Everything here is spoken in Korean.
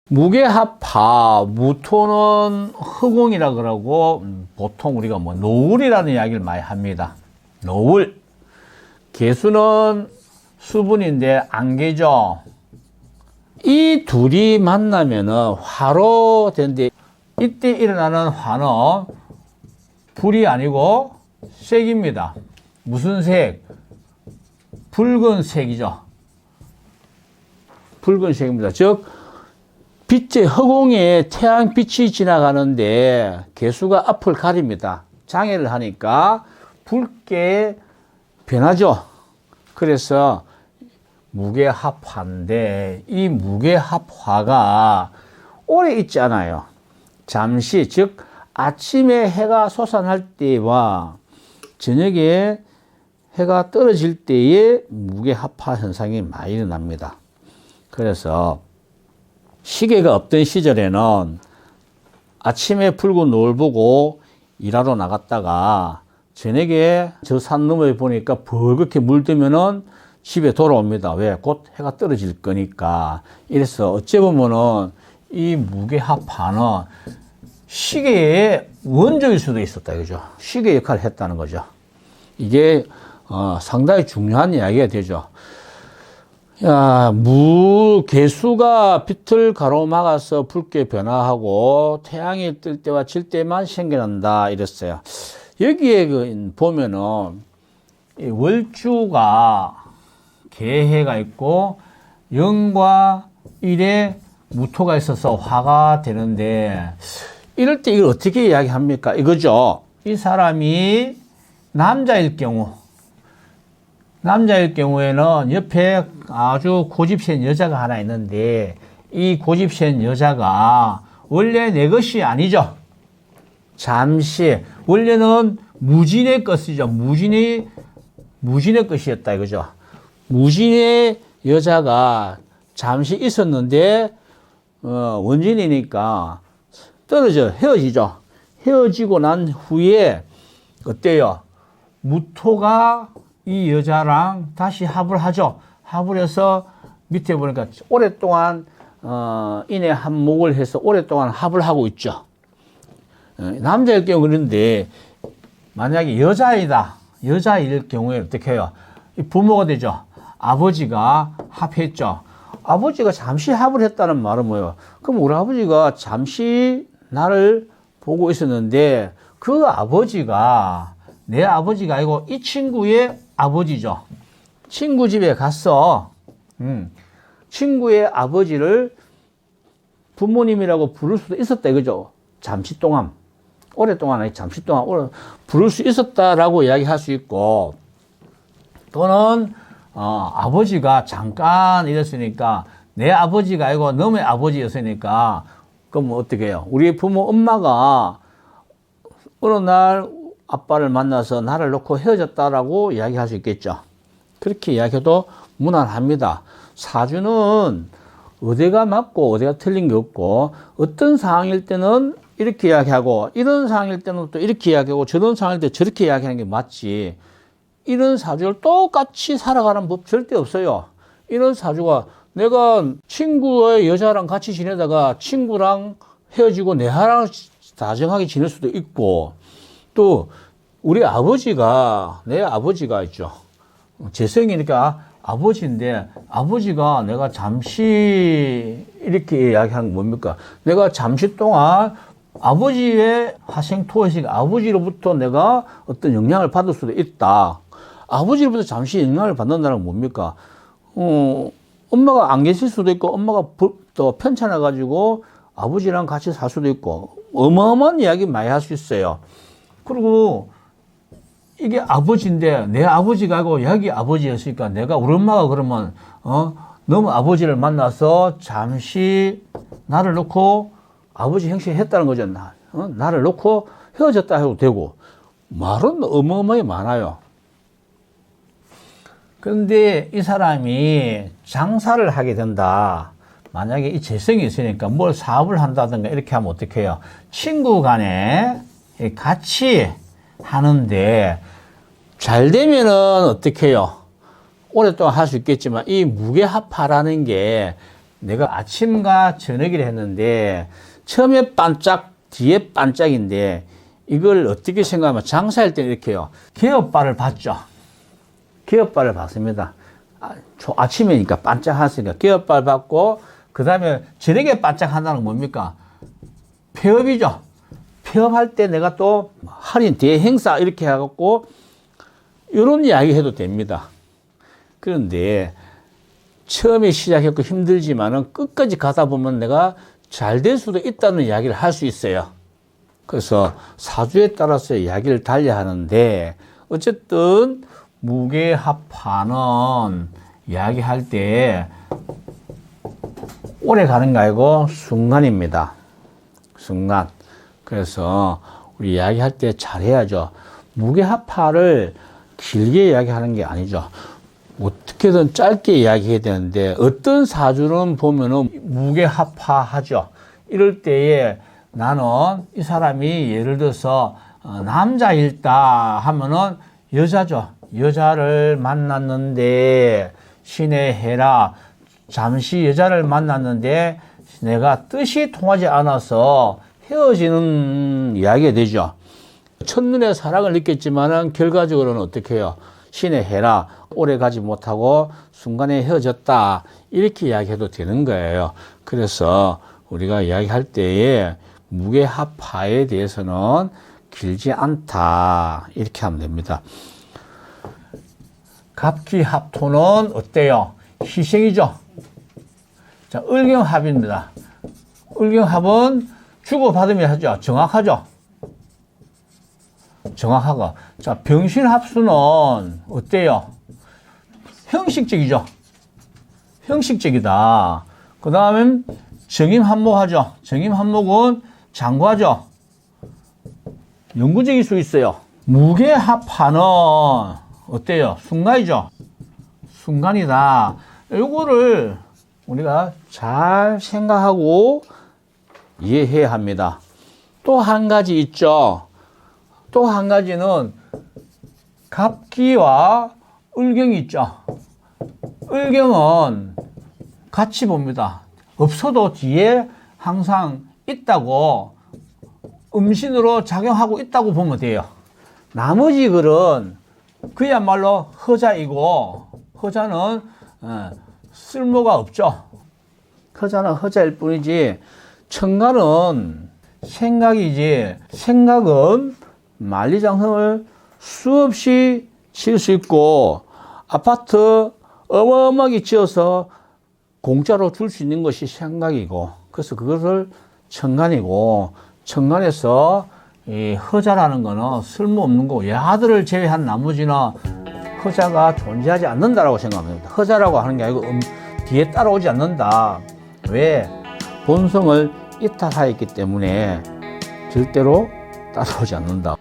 무게합파, 무토는 허공이라 그러고, 보통 우리가 뭐, 노을이라는 이야기를 많이 합니다. 노을. 개수는 수분인데, 안개죠. 이 둘이 만나면은 화로 되는데, 이때 일어나는 화는 불이 아니고 색입니다. 무슨 색? 붉은색이죠. 붉은색입니다. 즉, 빛의 허공에 태양빛이 지나가는데 개수가 앞을 가립니다. 장애를 하니까 붉게 변하죠. 그래서 무게합화인데 이 무게합화가 오래 있지 않아요. 잠시, 즉 아침에 해가 솟아날 때와 저녁에 해가 떨어질 때에 무게합화 현상이 많이 일어납니다. 그래서 시계가 없던 시절에는 아침에 붉은 노을 보고 일하러 나갔다가 저녁에 저 산 너머에 보니까 벌겋게 물들면은 집에 돌아옵니다. 왜? 곧 해가 떨어질 거니까. 이래서 어찌 보면은 이 무게합화는 시계의 원조일 수도 있었다. 그죠? 시계 역할을 했다는 거죠. 이게 상당히 중요한 이야기가 되죠. 개수가 빛을 가로막아서 붉게 변화하고 태양이 뜰 때와 질 때만 생겨난다 이랬어요. 여기에 보면은 월주가 개해가 있고 영과 일에 무토가 있어서 화가 되는데 이럴 때 이걸 어떻게 이야기합니까? 이거죠. 이 사람이 남자일 경우에는 옆에 아주 고집센 여자가 하나 있는데 이 고집센 여자가 원래 내 것이 아니죠. 잠시 원래는 무진의 것이죠. 무진의 것이었다 이거죠. 무진의 여자가 잠시 있었는데 원진이니까 헤어지죠. 헤어지고 난 후에 어때요? 무토가 이 여자랑 다시 합을 하죠. 합을 해서 밑에 보니까 오랫동안 인의 한목을 해서 오랫동안 합을 하고 있죠. 남자일 경우 그런데 만약에 여자일 경우에 어떻게 해요? 부모가 되죠. 아버지가 합했죠. 아버지가 잠시 합을 했다는 말은 뭐예요? 그럼 우리 아버지가 잠시 나를 보고 있었는데 그 아버지가 내 아버지가 아니고 이 친구의 아버지죠. 친구 집에 갔어. 친구의 아버지를 부모님이라고 부를 수도 있었다 이거죠. 잠시 동안. 오랫동안 아니 잠시 동안 부를 수 있었다라고 이야기할 수 있고 또는 아버지가 잠깐 이랬으니까 내 아버지가 아니고 너의 아버지였으니까 그럼 어떻게 해요? 우리 부모 엄마가 어느 날 아빠를 만나서 나를 놓고 헤어졌다라고 이야기할 수 있겠죠. 그렇게 이야기해도 무난합니다. 사주는 어디가 맞고 어디가 틀린 게 없고 어떤 상황일 때는 이렇게 이야기하고 이런 상황일 때는 또 이렇게 이야기하고 저런 상황일 때 저렇게 이야기하는 게 맞지. 이런 사주를 똑같이 살아가는 법 절대 없어요. 이런 사주가 내가 친구의 여자랑 같이 지내다가 친구랑 헤어지고 내하랑 다정하게 지낼 수도 있고 또 우리 아버지가 내 아버지가 있죠. 재성이니까 아버지인데 아버지가 내가 잠시 이렇게 이야기하는 건 뭡니까? 내가 잠시 동안 아버지의 화생토의식 아버지로부터 내가 어떤 영향을 받을 수도 있다. 아버지로부터 잠시 영향을 받는다는 건 뭡니까? 엄마가 안 계실 수도 있고 엄마가 또 편찮아가지고 아버지랑 같이 살 수도 있고 어마어마한 이야기 많이 할 수 있어요. 그리고 이게 아버지인데 내 아버지가 아니고 여기 아버지였으니까 내가 우리 엄마가 그러면 너무 아버지를 만나서 잠시 나를 놓고 아버지 행세했다는 거죠. 나를 놓고 헤어졌다 해도 되고 말은 어마어마하게 많아요. 그런데 이 사람이 장사를 하게 된다. 만약에 이 재성이 있으니까 뭘 사업을 한다든가 이렇게 하면 어떻게 해요? 친구 간에 같이 하는데 잘 되면은 어떻게 해요? 오랫동안 할 수 있겠지만 이 무게합파라는 게 내가 아침과 저녁이라 했는데 처음에 반짝 뒤에 반짝인데 이걸 어떻게 생각하면 장사할 때 이렇게요. 개업발을 봤죠. 개업발을 봤습니다. 아침이니까 반짝하니까 개업발 받고 그 다음에 저녁에 반짝한다는 건 뭡니까? 폐업이죠. 폐업할 때 내가 또 할인 대행사 이렇게 해갖고 이런 이야기 해도 됩니다. 그런데 처음에 시작했고 힘들지만은 끝까지 가다 보면 내가 잘 될 수도 있다는 이야기를 할 수 있어요. 그래서 사주에 따라서 이야기를 달리 하는데 어쨌든 무게합파는 이야기할 때 오래 가는 거 아니고 순간입니다. 순간. 그래서 우리 이야기할 때 잘해야죠. 무게합파를 길게 이야기하는 게 아니죠. 어떻게든 짧게 이야기해야 되는데 어떤 사주는 보면은 무게합파하죠. 이럴 때에 나는 이 사람이 예를 들어서 남자일다 하면은 여자죠. 여자를 만났는데 신의 해라. 잠시 여자를 만났는데 내가 뜻이 통하지 않아서 헤어지는 이야기가 되죠. 첫눈에 사랑을 느꼈지만은 결과적으로는 어떻게 해요? 신의 해라. 오래 가지 못하고 순간에 헤어졌다. 이렇게 이야기해도 되는 거예요. 그래서 우리가 이야기할 때에 무게합파에 대해서는 길지 않다. 이렇게 하면 됩니다. 갑기합토는 어때요? 희생이죠. 자, 을경합입니다. 을경합은 주고받으면 하죠. 정확하죠. 정확하고. 자, 병신합수는 어때요? 형식적이죠. 형식적이다. 그 다음엔 정임한목하죠. 정임한목은 장과죠. 영구적일 수 있어요. 무게합파는 어때요? 순간이죠. 순간이다. 요거를 우리가 잘 생각하고 이해해야 합니다. 또 한 가지 있죠. 또 한 가지는 갑기와 을경이 있죠. 을경은 같이 봅니다. 없어도 뒤에 항상 있다고 음신으로 작용하고 있다고 보면 돼요. 나머지 글은 그야말로 허자이고 허자는 쓸모가 없죠. 허자는 허자일 뿐이지 천간은 생각이지 생각은 만리장성을 수없이 지을 수 있고 아파트 어마어마하게 지어서 공짜로 줄 수 있는 것이 생각이고 그래서 그것을 천간이고 천간에서 이 허자라는 거는 쓸모없는 거고 야들을 제외한 나머지는 허자가 존재하지 않는다라고 생각합니다. 허자라고 하는 게 아니고 뒤에 따라오지 않는다. 왜? 본성을 이탈하였기 때문에 절대로 따라오지 않는다.